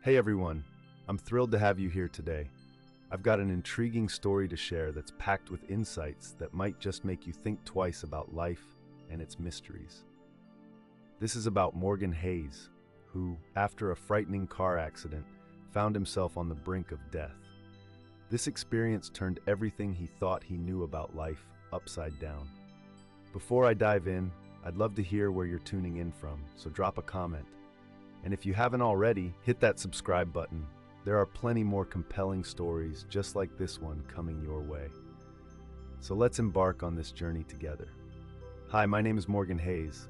Hey everyone, I'm thrilled to have you here today. I've got an intriguing story to share that's packed with insights that might just make you think twice about life and its mysteries. This is about Morgan Hayes, who, after a frightening car accident, found himself on the brink of death. This experience turned everything he thought he knew about life upside down. Before I dive in, I'd love to hear where you're tuning in from, so drop a comment. And if you haven't already, hit that subscribe button. There are plenty more compelling stories just like this one coming your way. So let's embark on this journey together. Hi, my name is Morgan Hayes.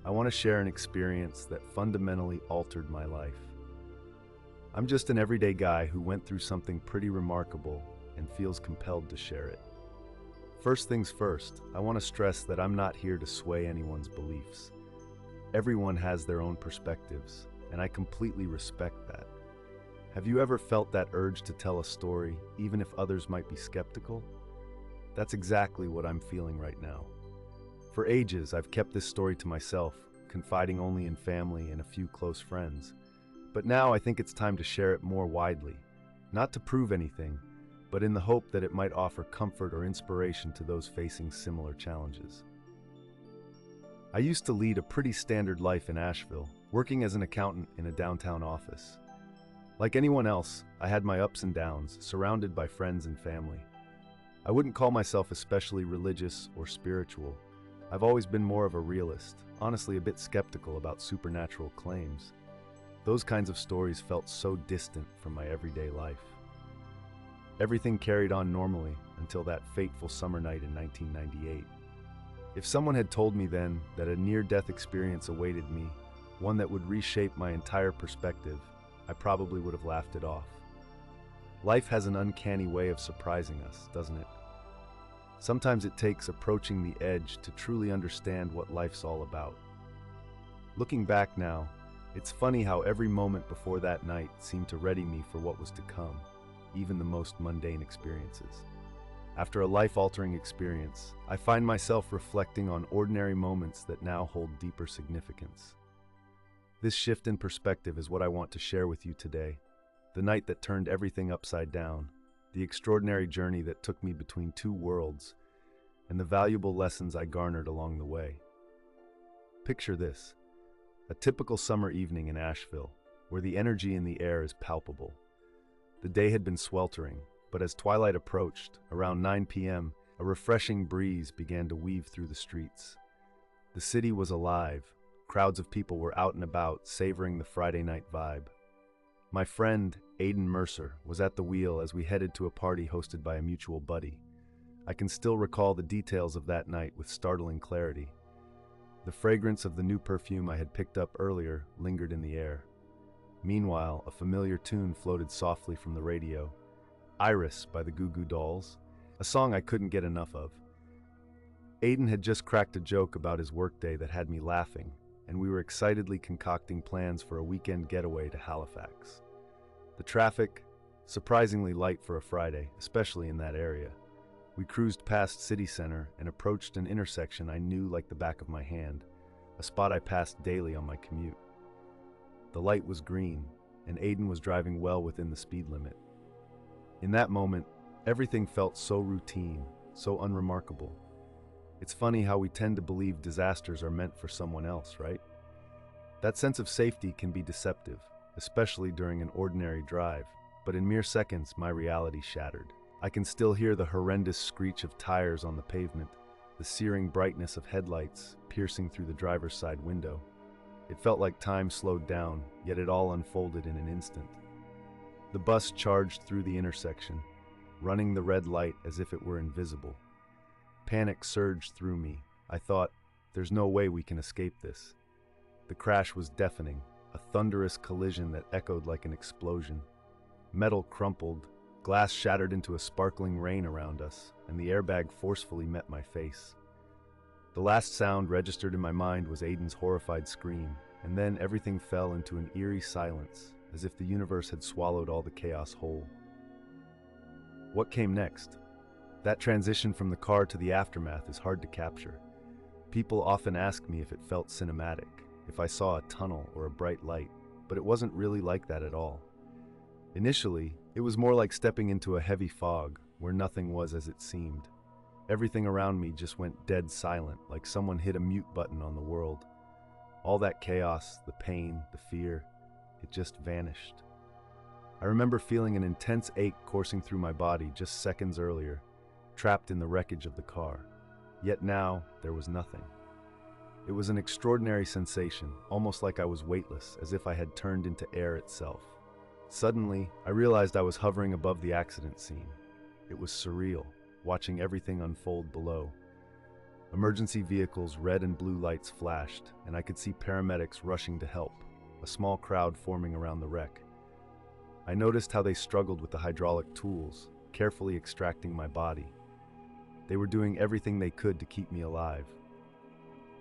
I want to share an experience that fundamentally altered my life. I'm just an everyday guy who went through something pretty remarkable and feels compelled to share it. First things first, I want to stress that I'm not here to sway anyone's beliefs. Everyone has their own perspectives, and I completely respect that. Have you ever felt that urge to tell a story, even if others might be skeptical? That's exactly what I'm feeling right now. For ages, I've kept this story to myself, confiding only in family and a few close friends. But now I think it's time to share it more widely, not to prove anything, but in the hope that it might offer comfort or inspiration to those facing similar challenges. I used to lead a pretty standard life in Asheville, working as an accountant in a downtown office. Like anyone else, I had my ups and downs, surrounded by friends and family. I wouldn't call myself especially religious or spiritual. I've always been more of a realist, honestly a bit skeptical about supernatural claims. Those kinds of stories felt so distant from my everyday life. Everything carried on normally until that fateful summer night in 1998. If someone had told me then that a near-death experience awaited me, one that would reshape my entire perspective, I probably would have laughed it off. Life has an uncanny way of surprising us, doesn't it? Sometimes it takes approaching the edge to truly understand what life's all about. Looking back now, it's funny how every moment before that night seemed to ready me for what was to come, even the most mundane experiences. After a life-altering experience, I find myself reflecting on ordinary moments that now hold deeper significance. This shift in perspective is what I want to share with you today. The night that turned everything upside down, the extraordinary journey that took me between two worlds, and the valuable lessons I garnered along the way. Picture this: a typical summer evening in Asheville, where the energy in the air is palpable. The day had been sweltering, but as twilight approached, around 9 p.m., a refreshing breeze began to weave through the streets. The city was alive. Crowds of people were out and about, savoring the Friday night vibe. My friend, Aiden Mercer, was at the wheel as we headed to a party hosted by a mutual buddy. I can still recall the details of that night with startling clarity. The fragrance of the new perfume I had picked up earlier lingered in the air. Meanwhile, a familiar tune floated softly from the radio. Iris by the Goo Goo Dolls, a song I couldn't get enough of. Aiden had just cracked a joke about his workday that had me laughing, and we were excitedly concocting plans for a weekend getaway to Halifax. The traffic, surprisingly light for a Friday, especially in that area. We cruised past City Center and approached an intersection I knew like the back of my hand, a spot I passed daily on my commute. The light was green, and Aiden was driving well within the speed limit. In that moment, everything felt so routine, so unremarkable. It's funny how we tend to believe disasters are meant for someone else, right? That sense of safety can be deceptive, especially during an ordinary drive, but in mere seconds, my reality shattered. I can still hear the horrendous screech of tires on the pavement, the searing brightness of headlights piercing through the driver's side window. It felt like time slowed down, yet it all unfolded in an instant. The bus charged through the intersection, running the red light as if it were invisible. Panic surged through me. I thought, there's no way we can escape this. The crash was deafening, a thunderous collision that echoed like an explosion. Metal crumpled, glass shattered into a sparkling rain around us, and the airbag forcefully met my face. The last sound registered in my mind was Aiden's horrified scream, and then everything fell into an eerie silence, as if the universe had swallowed all the chaos whole. What came next? That transition from the car to the aftermath is hard to capture. People often ask me if it felt cinematic, if I saw a tunnel or a bright light, but it wasn't really like that at all. Initially, it was more like stepping into a heavy fog where nothing was as it seemed. Everything around me just went dead silent, like someone hit a mute button on the world. All that chaos, the pain, the fear, it just vanished. I remember feeling an intense ache coursing through my body just seconds earlier, trapped in the wreckage of the car. Yet now, there was nothing. It was an extraordinary sensation, almost like I was weightless, as if I had turned into air itself. Suddenly, I realized I was hovering above the accident scene. It was surreal, watching everything unfold below. Emergency vehicles' red and blue lights flashed, and I could see paramedics rushing to help, a small crowd forming around the wreck. I noticed how they struggled with the hydraulic tools, carefully extracting my body. They were doing everything they could to keep me alive.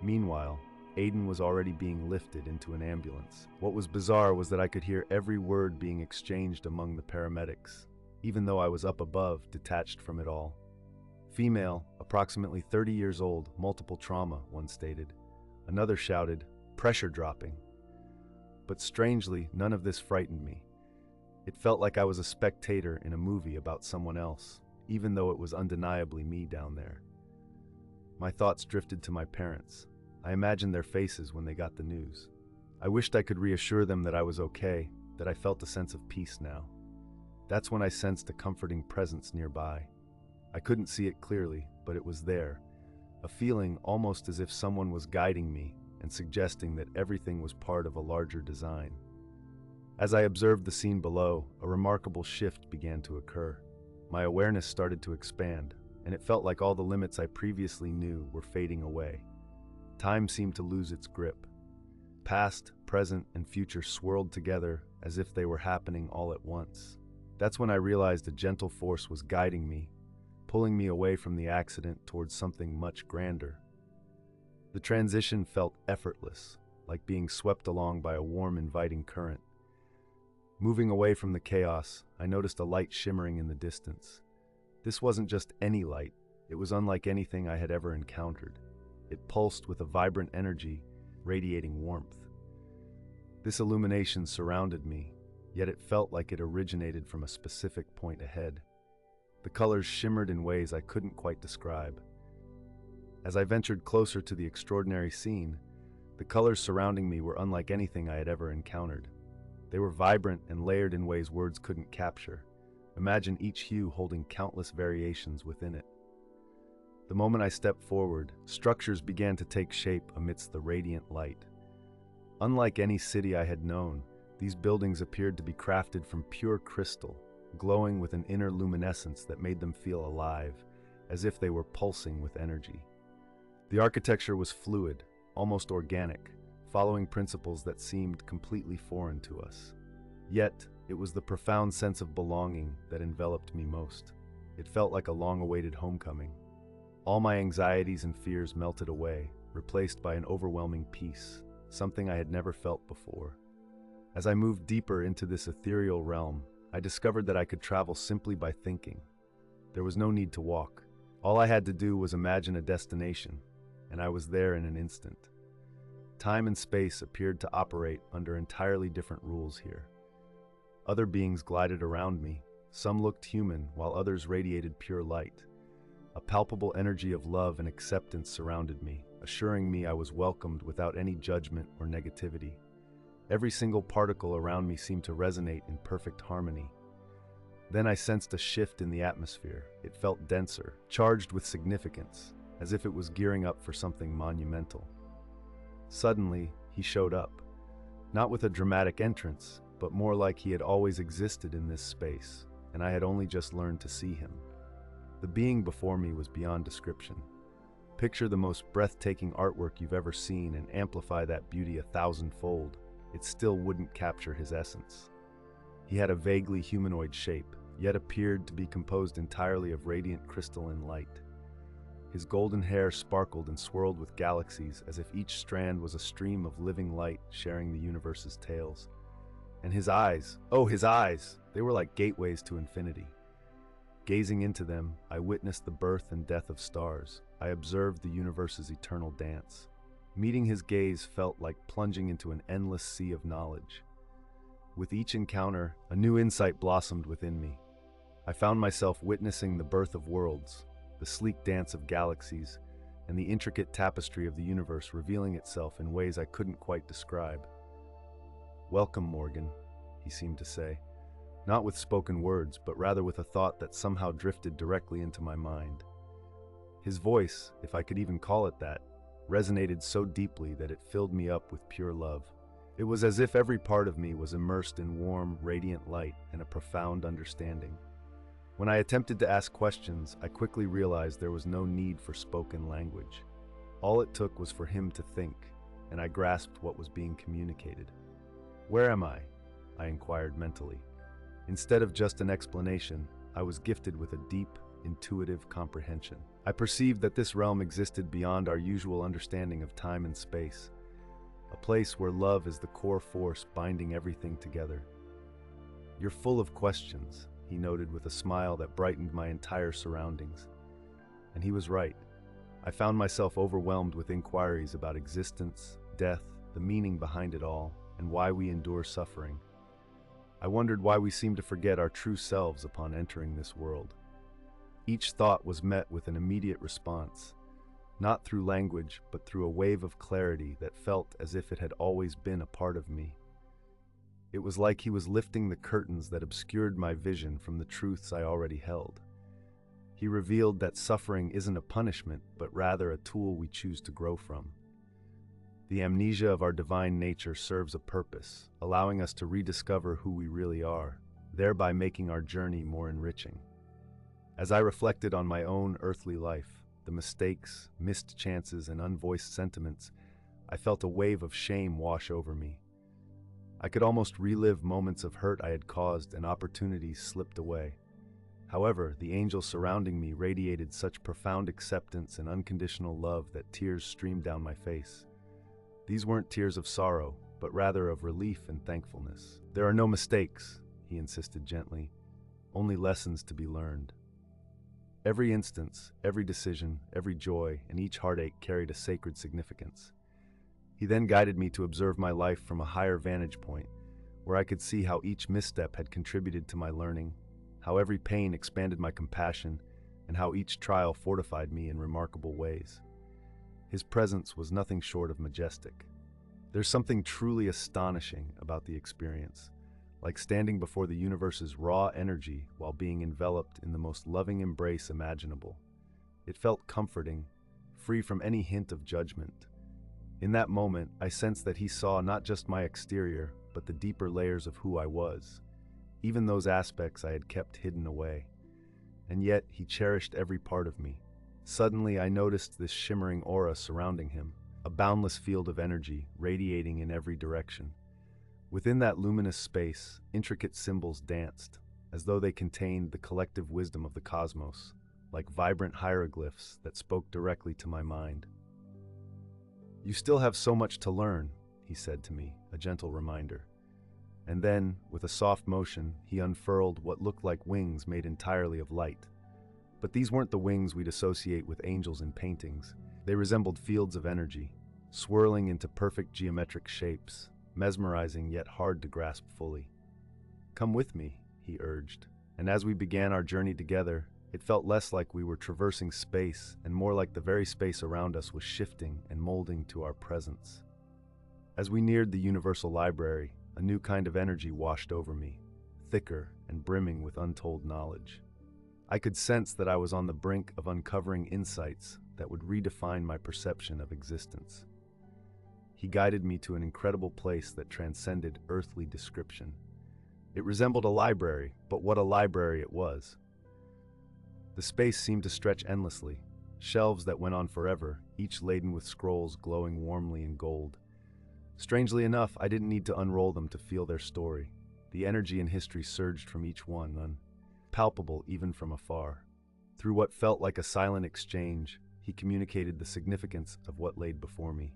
Meanwhile, Aiden was already being lifted into an ambulance. What was bizarre was that I could hear every word being exchanged among the paramedics, even though I was up above, detached from it all. Female, approximately 30 years old, multiple trauma, one stated. Another shouted, pressure dropping. But strangely, none of this frightened me. It felt like I was a spectator in a movie about someone else, even though it was undeniably me down there. My thoughts drifted to my parents. I imagined their faces when they got the news. I wished I could reassure them that I was okay, that I felt a sense of peace now. That's when I sensed a comforting presence nearby. I couldn't see it clearly, but it was there, a feeling almost as if someone was guiding me and suggesting that everything was part of a larger design. As I observed the scene below, a remarkable shift began to occur. My awareness started to expand, and it felt like all the limits I previously knew were fading away. Time seemed to lose its grip. Past, present, and future swirled together as if they were happening all at once. That's when I realized a gentle force was guiding me, pulling me away from the accident towards something much grander. The transition felt effortless, like being swept along by a warm, inviting current. Moving away from the chaos, I noticed a light shimmering in the distance. This wasn't just any light, it was unlike anything I had ever encountered. It pulsed with a vibrant energy, radiating warmth. This illumination surrounded me, yet it felt like it originated from a specific point ahead. The colors shimmered in ways I couldn't quite describe. As I ventured closer to the extraordinary scene, the colors surrounding me were unlike anything I had ever encountered. They were vibrant and layered in ways words couldn't capture. Imagine each hue holding countless variations within it. The moment I stepped forward, structures began to take shape amidst the radiant light. Unlike any city I had known, these buildings appeared to be crafted from pure crystal, glowing with an inner luminescence that made them feel alive, as if they were pulsing with energy. The architecture was fluid, almost organic, following principles that seemed completely foreign to us. Yet, it was the profound sense of belonging that enveloped me most. It felt like a long-awaited homecoming. All my anxieties and fears melted away, replaced by an overwhelming peace, something I had never felt before. As I moved deeper into this ethereal realm, I discovered that I could travel simply by thinking. There was no need to walk. All I had to do was imagine a destination, and I was there in an instant. Time and space appeared to operate under entirely different rules here. Other beings glided around me. Some looked human, while others radiated pure light. A palpable energy of love and acceptance surrounded me, assuring me I was welcomed without any judgment or negativity. Every single particle around me seemed to resonate in perfect harmony. Then I sensed a shift in the atmosphere. It felt denser, charged with significance, as if it was gearing up for something monumental. Suddenly, he showed up, not with a dramatic entrance, but more like he had always existed in this space, and I had only just learned to see him. The being before me was beyond description. Picture the most breathtaking artwork you've ever seen and amplify that beauty 1,000-fold. It still wouldn't capture his essence. He had a vaguely humanoid shape, yet appeared to be composed entirely of radiant crystalline light. His golden hair sparkled and swirled with galaxies as if each strand was a stream of living light sharing the universe's tales. And his eyes, oh his eyes, they were like gateways to infinity. Gazing into them, I witnessed the birth and death of stars. I observed the universe's eternal dance. Meeting his gaze felt like plunging into an endless sea of knowledge. With each encounter, a new insight blossomed within me. I found myself witnessing the birth of worlds, the sleek dance of galaxies, and the intricate tapestry of the universe revealing itself in ways I couldn't quite describe. "Welcome, Morgan," he seemed to say, not with spoken words, but rather with a thought that somehow drifted directly into my mind. His voice, if I could even call it that, resonated so deeply that it filled me up with pure love. It was as if every part of me was immersed in warm, radiant light and a profound understanding. When I attempted to ask questions, I quickly realized there was no need for spoken language. All it took was for him to think, and I grasped what was being communicated. "Where am I?" I inquired mentally. Instead of just an explanation, I was gifted with a deep, intuitive comprehension. I perceived that this realm existed beyond our usual understanding of time and space, a place where love is the core force binding everything together. "You're full of questions," he noted with a smile that brightened my entire surroundings. And he was right. I found myself overwhelmed with inquiries about existence, death, the meaning behind it all, and why we endure suffering. I wondered why we seem to forget our true selves upon entering this world. Each thought was met with an immediate response, not through language, but through a wave of clarity that felt as if it had always been a part of me. It was like he was lifting the curtains that obscured my vision from the truths I already held. He revealed that suffering isn't a punishment, but rather a tool we choose to grow from. The amnesia of our divine nature serves a purpose, allowing us to rediscover who we really are, thereby making our journey more enriching. As I reflected on my own earthly life, the mistakes, missed chances, and unvoiced sentiments, I felt a wave of shame wash over me. I could almost relive moments of hurt I had caused and opportunities slipped away. However, the angels surrounding me radiated such profound acceptance and unconditional love that tears streamed down my face. These weren't tears of sorrow, but rather of relief and thankfulness. "There are no mistakes," he insisted gently, "only lessons to be learned." Every instance, every decision, every joy, and each heartache carried a sacred significance. He then guided me to observe my life from a higher vantage point, where I could see how each misstep had contributed to my learning, how every pain expanded my compassion, and how each trial fortified me in remarkable ways. His presence was nothing short of majestic. There's something truly astonishing about the experience, like standing before the universe's raw energy while being enveloped in the most loving embrace imaginable. It felt comforting, free from any hint of judgment. In that moment, I sensed that he saw not just my exterior, but the deeper layers of who I was, even those aspects I had kept hidden away. And yet, he cherished every part of me. Suddenly, I noticed this shimmering aura surrounding him, a boundless field of energy radiating in every direction. Within that luminous space, intricate symbols danced, as though they contained the collective wisdom of the cosmos, like vibrant hieroglyphs that spoke directly to my mind. "You still have so much to learn," he said to me, a gentle reminder. And then, with a soft motion, he unfurled what looked like wings made entirely of light. But these weren't the wings we'd associate with angels in paintings. They resembled fields of energy, swirling into perfect geometric shapes, mesmerizing yet hard to grasp fully. "Come with me," he urged, and as we began our journey together, it felt less like we were traversing space and more like the very space around us was shifting and molding to our presence. As we neared the Universal Library, a new kind of energy washed over me, thicker and brimming with untold knowledge. I could sense that I was on the brink of uncovering insights that would redefine my perception of existence. He guided me to an incredible place that transcended earthly description. It resembled a library, but what a library it was. The space seemed to stretch endlessly, shelves that went on forever, each laden with scrolls glowing warmly in gold. Strangely enough, I didn't need to unroll them to feel their story. The energy and history surged from each one, palpable even from afar. Through what felt like a silent exchange, he communicated the significance of what laid before me.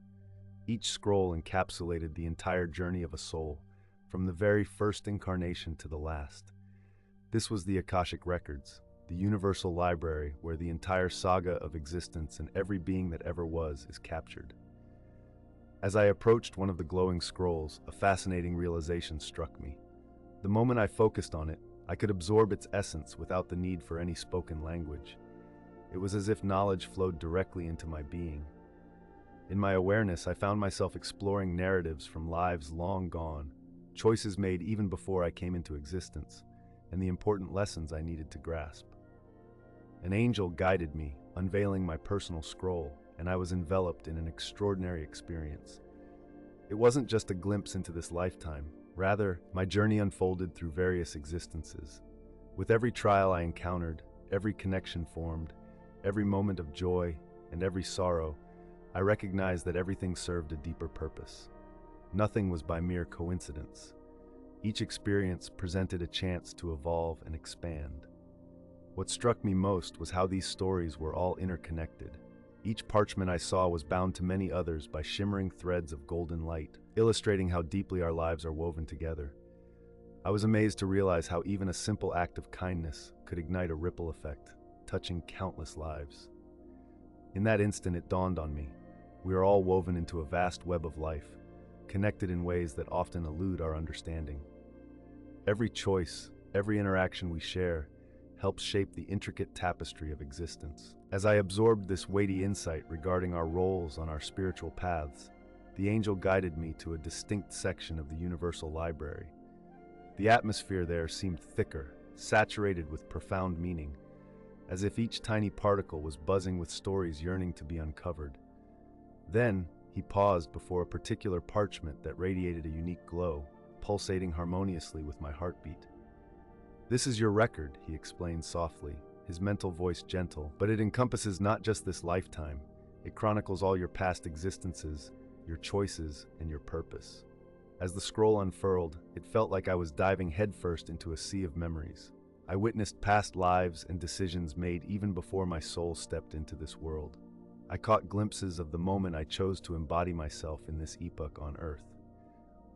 Each scroll encapsulated the entire journey of a soul, from the very first incarnation to the last. This was the Akashic Records, the universal library where the entire saga of existence and every being that ever was is captured. As I approached one of the glowing scrolls, a fascinating realization struck me. The moment I focused on it, I could absorb its essence without the need for any spoken language. It was as if knowledge flowed directly into my being. In my awareness, I found myself exploring narratives from lives long gone, choices made even before I came into existence, and the important lessons I needed to grasp. An angel guided me, unveiling my personal scroll, and I was enveloped in an extraordinary experience. It wasn't just a glimpse into this lifetime. Rather, my journey unfolded through various existences. With every trial I encountered, every connection formed, every moment of joy, and every sorrow, I recognized that everything served a deeper purpose. Nothing was by mere coincidence. Each experience presented a chance to evolve and expand. What struck me most was how these stories were all interconnected. Each parchment I saw was bound to many others by shimmering threads of golden light, illustrating how deeply our lives are woven together. I was amazed to realize how even a simple act of kindness could ignite a ripple effect, touching countless lives. In that instant, it dawned on me. We are all woven into a vast web of life, connected in ways that often elude our understanding. Every choice, every interaction we share, helps shape the intricate tapestry of existence. As I absorbed this weighty insight regarding our roles on our spiritual paths, the angel guided me to a distinct section of the Universal Library. The atmosphere there seemed thicker, saturated with profound meaning, as if each tiny particle was buzzing with stories yearning to be uncovered. Then, he paused before a particular parchment that radiated a unique glow, pulsating harmoniously with my heartbeat. "This is your record," he explained softly, his mental voice gentle, "but it encompasses not just this lifetime. It chronicles all your past existences, your choices, and your purpose." As the scroll unfurled, it felt like I was diving headfirst into a sea of memories. I witnessed past lives and decisions made even before my soul stepped into this world. I caught glimpses of the moment I chose to embody myself in this epoch on Earth.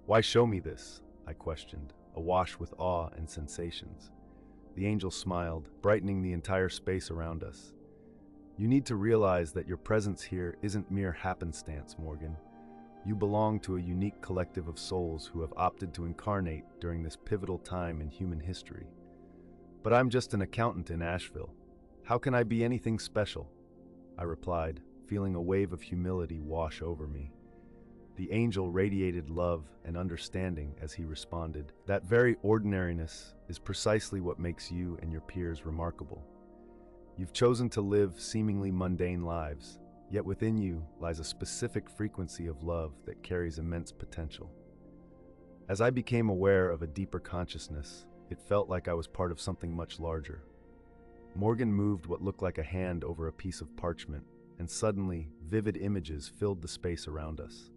"Why show me this?" I questioned, awash with awe and sensations. The angel smiled, brightening the entire space around us. "You need to realize that your presence here isn't mere happenstance, Morgan. You belong to a unique collective of souls who have opted to incarnate during this pivotal time in human history. But I'm just an accountant in Asheville. How can I be anything special?" I replied, feeling a wave of humility wash over me. The angel radiated love and understanding as he responded, "That very ordinariness is precisely what makes you and your peers remarkable. You've chosen to live seemingly mundane lives, yet within you lies a specific frequency of love that carries immense potential." As I became aware of a deeper consciousness, it felt like I was part of something much larger. Morgan moved what looked like a hand over a piece of parchment, and suddenly, vivid images filled the space around us.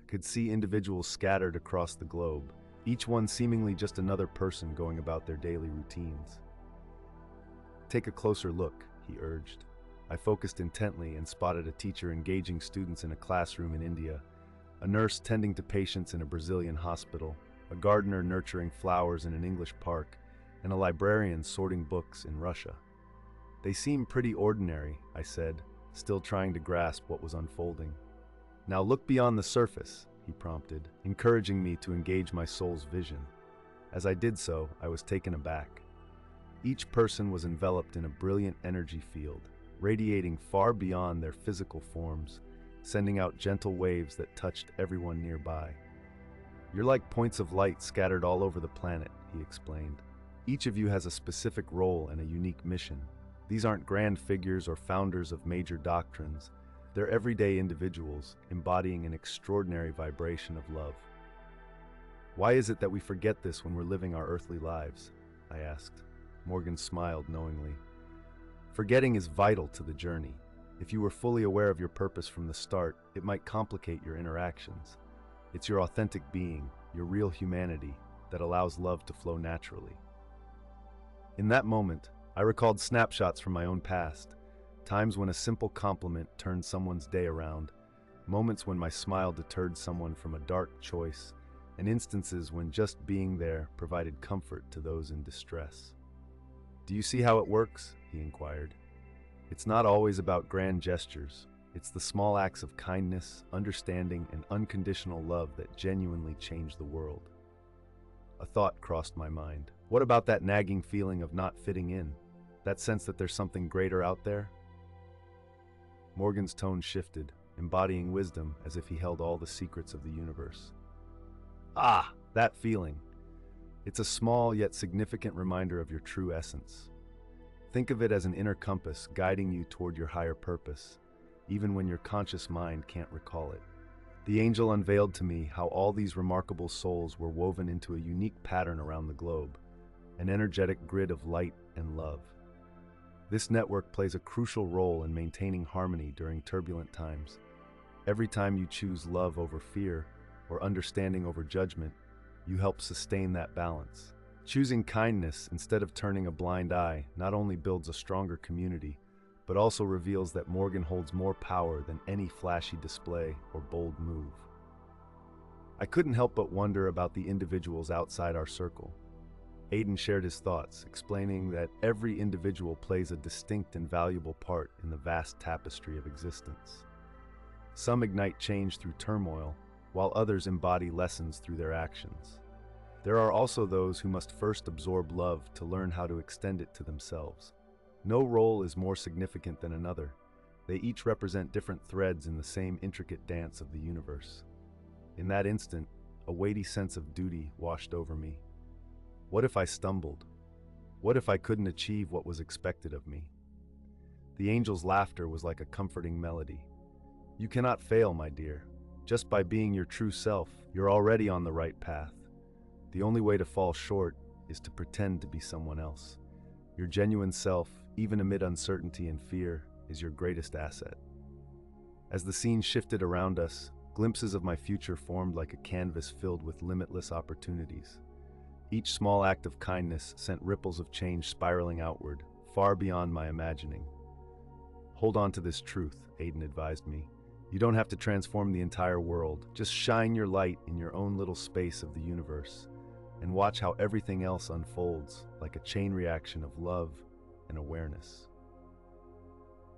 I could see individuals scattered across the globe, each one seemingly just another person going about their daily routines. "Take a closer look," he urged. I focused intently and spotted a teacher engaging students in a classroom in India, a nurse tending to patients in a Brazilian hospital, a gardener nurturing flowers in an English park, and a librarian sorting books in Russia. "They seem pretty ordinary," I said, still trying to grasp what was unfolding. "Now look beyond the surface," he prompted, encouraging me to engage my soul's vision. As I did so, I was taken aback. Each person was enveloped in a brilliant energy field, radiating far beyond their physical forms, sending out gentle waves that touched everyone nearby. "You're like points of light scattered all over the planet," he explained. "Each of you has a specific role and a unique mission. These aren't grand figures or founders of major doctrines. They're everyday individuals, embodying an extraordinary vibration of love." "Why is it that we forget this when we're living our earthly lives?" I asked. Morgan smiled knowingly. "Forgetting is vital to the journey. If you were fully aware of your purpose from the start, it might complicate your interactions. It's your authentic being, your real humanity, that allows love to flow naturally." In that moment, I recalled snapshots from my own past, times when a simple compliment turned someone's day around, moments when my smile deterred someone from a dark choice, and instances when just being there provided comfort to those in distress. "Do you see how it works?" he inquired. "It's not always about grand gestures. It's the small acts of kindness, understanding, and unconditional love that genuinely change the world." A thought crossed my mind. What about that nagging feeling of not fitting in? That sense that there's something greater out there? Morgan's tone shifted, embodying wisdom as if he held all the secrets of the universe. Ah, that feeling. It's a small yet significant reminder of your true essence. Think of it as an inner compass guiding you toward your higher purpose, even when your conscious mind can't recall it. The angel unveiled to me how all these remarkable souls were woven into a unique pattern around the globe, an energetic grid of light and love. This network plays a crucial role in maintaining harmony during turbulent times. Every time you choose love over fear or understanding over judgment, you help sustain that balance. Choosing kindness instead of turning a blind eye not only builds a stronger community, but also reveals that Morgan holds more power than any flashy display or bold move. I couldn't help but wonder about the individuals outside our circle. Aiden shared his thoughts, explaining that every individual plays a distinct and valuable part in the vast tapestry of existence. Some ignite change through turmoil, while others embody lessons through their actions. There are also those who must first absorb love to learn how to extend it to themselves. No role is more significant than another. They each represent different threads in the same intricate dance of the universe. In that instant, a weighty sense of duty washed over me. What if I stumbled? What if I couldn't achieve what was expected of me? The angel's laughter was like a comforting melody. You cannot fail, my dear. Just by being your true self, you're already on the right path. The only way to fall short is to pretend to be someone else. Your genuine self, even amid uncertainty and fear, is your greatest asset. As the scene shifted around us, glimpses of my future formed like a canvas filled with limitless opportunities. Each small act of kindness sent ripples of change spiraling outward, far beyond my imagining. Hold on to this truth, Aiden advised me. You don't have to transform the entire world. Just shine your light in your own little space of the universe, and watch how everything else unfolds like a chain reaction of love and awareness.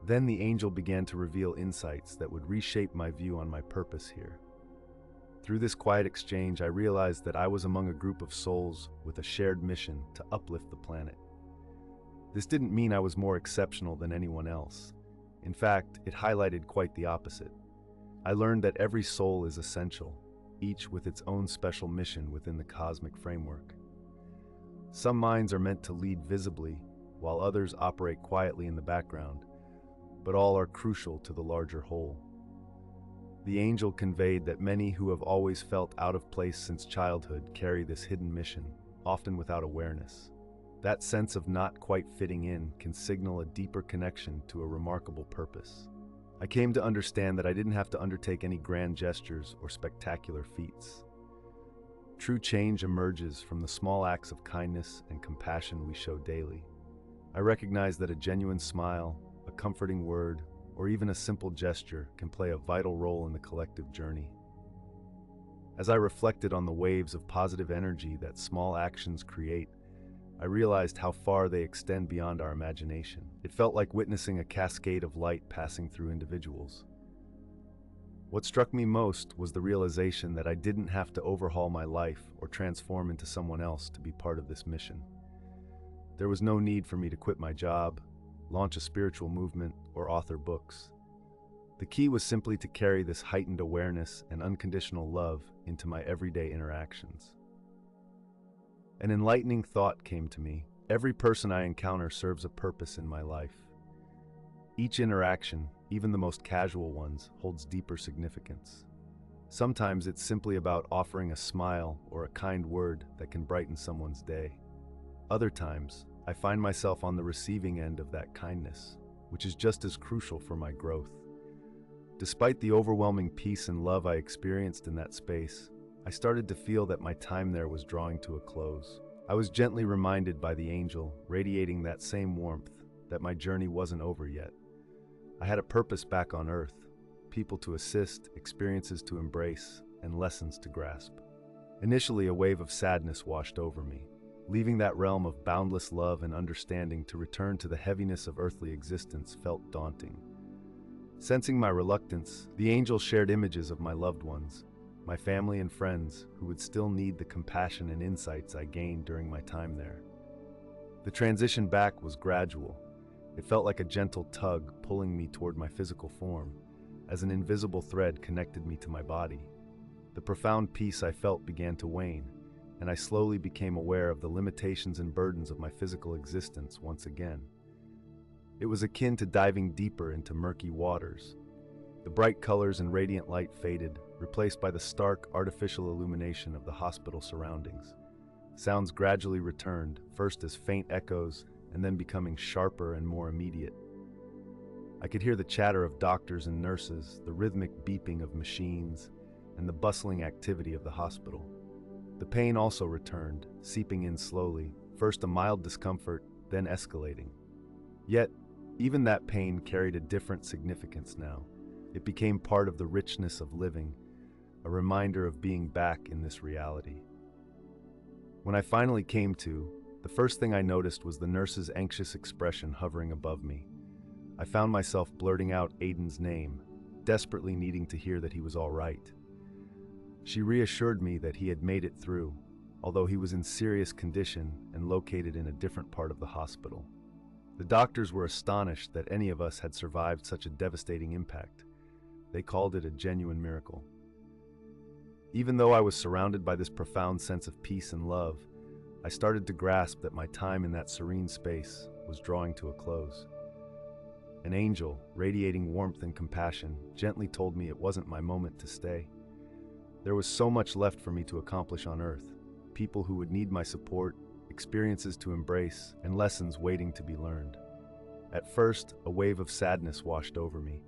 Then the angel began to reveal insights that would reshape my view on my purpose here. Through this quiet exchange, I realized that I was among a group of souls with a shared mission to uplift the planet. This didn't mean I was more exceptional than anyone else. In fact, it highlighted quite the opposite. I learned that every soul is essential, each with its own special mission within the cosmic framework. Some minds are meant to lead visibly, while others operate quietly in the background, but all are crucial to the larger whole. The angel conveyed that many who have always felt out of place since childhood carry this hidden mission, often without awareness. That sense of not quite fitting in can signal a deeper connection to a remarkable purpose. I came to understand that I didn't have to undertake any grand gestures or spectacular feats. True change emerges from the small acts of kindness and compassion we show daily. I recognize that a genuine smile, a comforting word, or even a simple gesture can play a vital role in the collective journey. As I reflected on the waves of positive energy that small actions create, I realized how far they extend beyond our imagination. It felt like witnessing a cascade of light passing through individuals. What struck me most was the realization that I didn't have to overhaul my life or transform into someone else to be part of this mission. There was no need for me to quit my job, launch a spiritual movement, or author books. The key was simply to carry this heightened awareness and unconditional love into my everyday interactions. An enlightening thought came to me. Every person I encounter serves a purpose in my life. Each interaction, even the most casual ones, holds deeper significance. Sometimes it's simply about offering a smile or a kind word that can brighten someone's day. Other times, I find myself on the receiving end of that kindness, which is just as crucial for my growth. Despite the overwhelming peace and love I experienced in that space, I started to feel that my time there was drawing to a close. I was gently reminded by the angel, radiating that same warmth, that my journey wasn't over yet. I had a purpose back on Earth, people to assist, experiences to embrace, and lessons to grasp. Initially, a wave of sadness washed over me, leaving that realm of boundless love and understanding to return to the heaviness of earthly existence felt daunting. Sensing my reluctance, the angel shared images of my loved ones, my family and friends who would still need the compassion and insights I gained during my time there. The transition back was gradual. It felt like a gentle tug pulling me toward my physical form, as an invisible thread connected me to my body. The profound peace I felt began to wane, and I slowly became aware of the limitations and burdens of my physical existence once again. It was akin to diving deeper into murky waters. The bright colors and radiant light faded, replaced by the stark, artificial illumination of the hospital surroundings. Sounds gradually returned, first as faint echoes, and then becoming sharper and more immediate. I could hear the chatter of doctors and nurses, the rhythmic beeping of machines, and the bustling activity of the hospital. The pain also returned, seeping in slowly, first a mild discomfort, then escalating. Yet, even that pain carried a different significance now. It became part of the richness of living, a reminder of being back in this reality. When I finally came to, the first thing I noticed was the nurse's anxious expression hovering above me. I found myself blurting out Aiden's name, desperately needing to hear that he was all right. She reassured me that he had made it through, although he was in serious condition and located in a different part of the hospital. The doctors were astonished that any of us had survived such a devastating impact. They called it a genuine miracle. Even though I was surrounded by this profound sense of peace and love, I started to grasp that my time in that serene space was drawing to a close. An angel, radiating warmth and compassion, gently told me it wasn't my moment to stay. There was so much left for me to accomplish on Earth, people who would need my support, experiences to embrace, and lessons waiting to be learned. At first, a wave of sadness washed over me.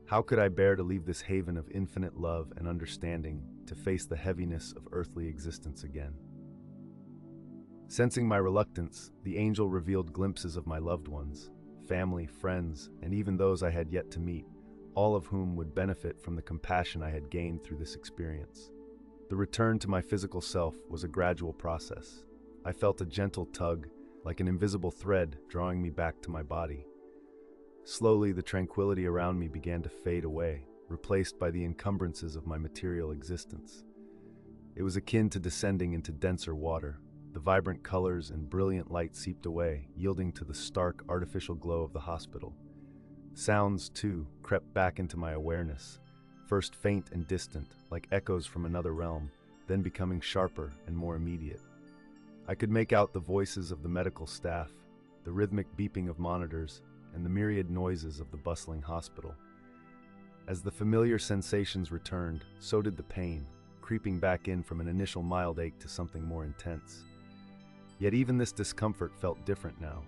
How could I bear to leave this haven of infinite love and understanding to face the heaviness of earthly existence again? Sensing my reluctance, the angel revealed glimpses of my loved ones, family, friends, and even those I had yet to meet, all of whom would benefit from the compassion I had gained through this experience. The return to my physical self was a gradual process. I felt a gentle tug, like an invisible thread, drawing me back to my body. Slowly, the tranquility around me began to fade away, replaced by the encumbrances of my material existence. It was akin to descending into denser water. The vibrant colors and brilliant light seeped away, yielding to the stark, artificial glow of the hospital. Sounds, too, crept back into my awareness, first faint and distant, like echoes from another realm, then becoming sharper and more immediate. I could make out the voices of the medical staff, the rhythmic beeping of monitors, and the myriad noises of the bustling hospital. As the familiar sensations returned, so did the pain, creeping back in from an initial mild ache to something more intense. Yet even this discomfort felt different now.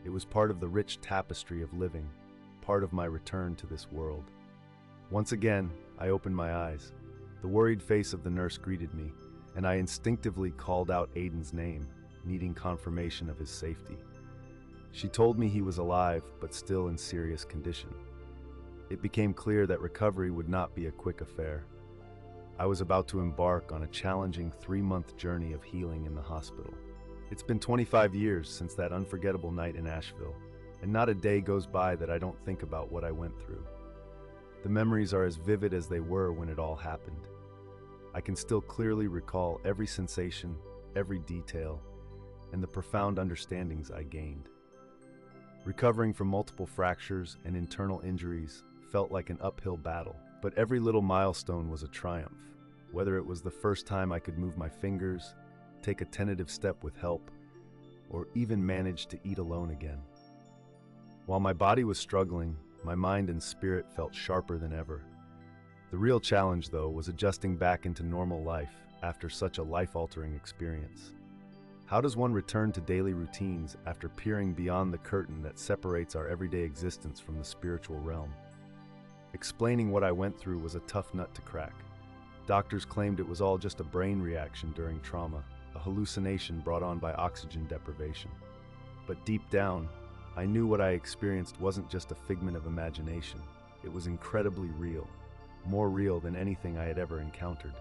It was part of the rich tapestry of living, part of my return to this world. Once again, I opened my eyes. The worried face of the nurse greeted me, and I instinctively called out Aiden's name, needing confirmation of his safety. She told me he was alive, but still in serious condition. It became clear that recovery would not be a quick affair. I was about to embark on a challenging 3-month journey of healing in the hospital. It's been 25 years since that unforgettable night in Asheville, and not a day goes by that I don't think about what I went through. The memories are as vivid as they were when it all happened. I can still clearly recall every sensation, every detail, and the profound understandings I gained. Recovering from multiple fractures and internal injuries felt like an uphill battle, but every little milestone was a triumph. Whether it was the first time I could move my fingers, take a tentative step with help, or even manage to eat alone again. While my body was struggling, my mind and spirit felt sharper than ever. The real challenge, though, was adjusting back into normal life after such a life-altering experience. How does one return to daily routines after peering beyond the curtain that separates our everyday existence from the spiritual realm? Explaining what I went through was a tough nut to crack. Doctors claimed it was all just a brain reaction during trauma, a hallucination brought on by oxygen deprivation. But deep down, I knew what I experienced wasn't just a figment of imagination. It was incredibly real, more real than anything I had ever encountered.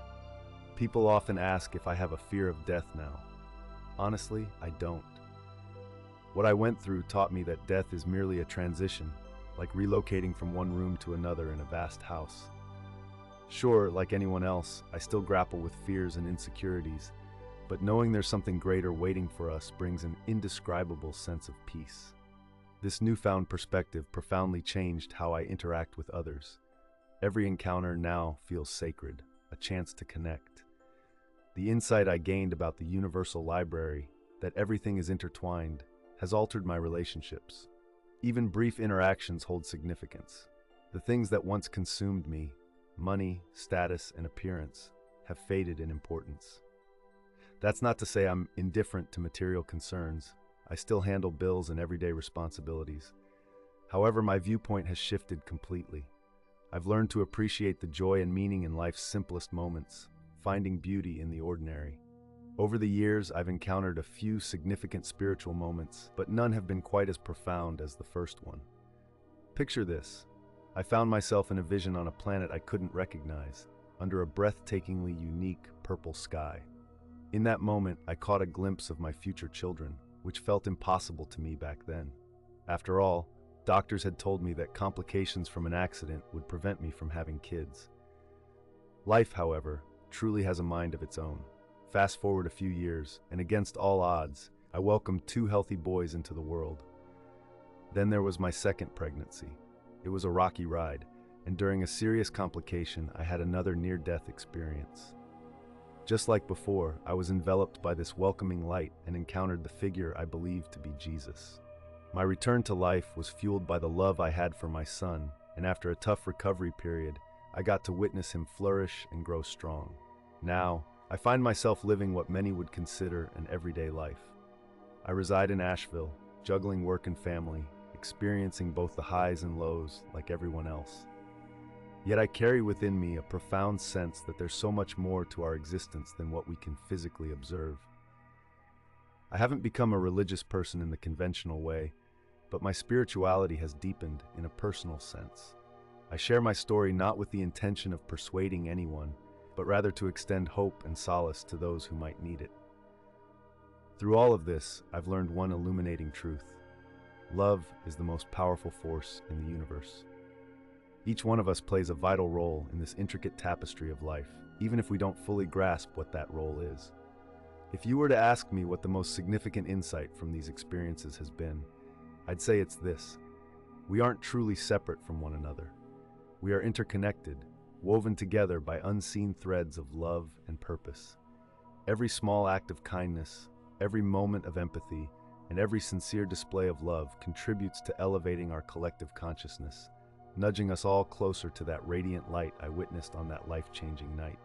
People often ask if I have a fear of death now. Honestly, I don't. What I went through taught me that death is merely a transition, like relocating from one room to another in a vast house. Sure, like anyone else, I still grapple with fears and insecurities, but knowing there's something greater waiting for us brings an indescribable sense of peace. This newfound perspective profoundly changed how I interact with others. Every encounter now feels sacred, a chance to connect. The insight I gained about the universal library, that everything is intertwined, has altered my relationships. Even brief interactions hold significance. The things that once consumed me, money, status, and appearance, have faded in importance. That's not to say I'm indifferent to material concerns. I still handle bills and everyday responsibilities. However, my viewpoint has shifted completely. I've learned to appreciate the joy and meaning in life's simplest moments, finding beauty in the ordinary. Over the years, I've encountered a few significant spiritual moments, but none have been quite as profound as the first one. Picture this. I found myself in a vision on a planet I couldn't recognize, under a breathtakingly unique purple sky. In that moment, I caught a glimpse of my future children, which felt impossible to me back then. After all, doctors had told me that complications from an accident would prevent me from having kids. Life, however, truly has a mind of its own. Fast forward a few years, and against all odds, I welcomed 2 healthy boys into the world. Then there was my second pregnancy. It was a rocky ride, and during a serious complication, I had another near-death experience. Just like before, I was enveloped by this welcoming light and encountered the figure I believed to be Jesus. My return to life was fueled by the love I had for my son, and after a tough recovery period, I got to witness him flourish and grow strong. Now, I find myself living what many would consider an everyday life. I reside in Asheville, juggling work and family, experiencing both the highs and lows like everyone else. Yet I carry within me a profound sense that there's so much more to our existence than what we can physically observe. I haven't become a religious person in the conventional way, but my spirituality has deepened in a personal sense. I share my story not with the intention of persuading anyone, but rather to extend hope and solace to those who might need it. Through all of this, I've learned one illuminating truth. Love is the most powerful force in the universe. Each one of us plays a vital role in this intricate tapestry of life, even if we don't fully grasp what that role is. If you were to ask me what the most significant insight from these experiences has been, I'd say it's this. We aren't truly separate from one another. We are interconnected, woven together by unseen threads of love and purpose. Every small act of kindness, every moment of empathy, and every sincere display of love contributes to elevating our collective consciousness, nudging us all closer to that radiant light I witnessed on that life-changing night.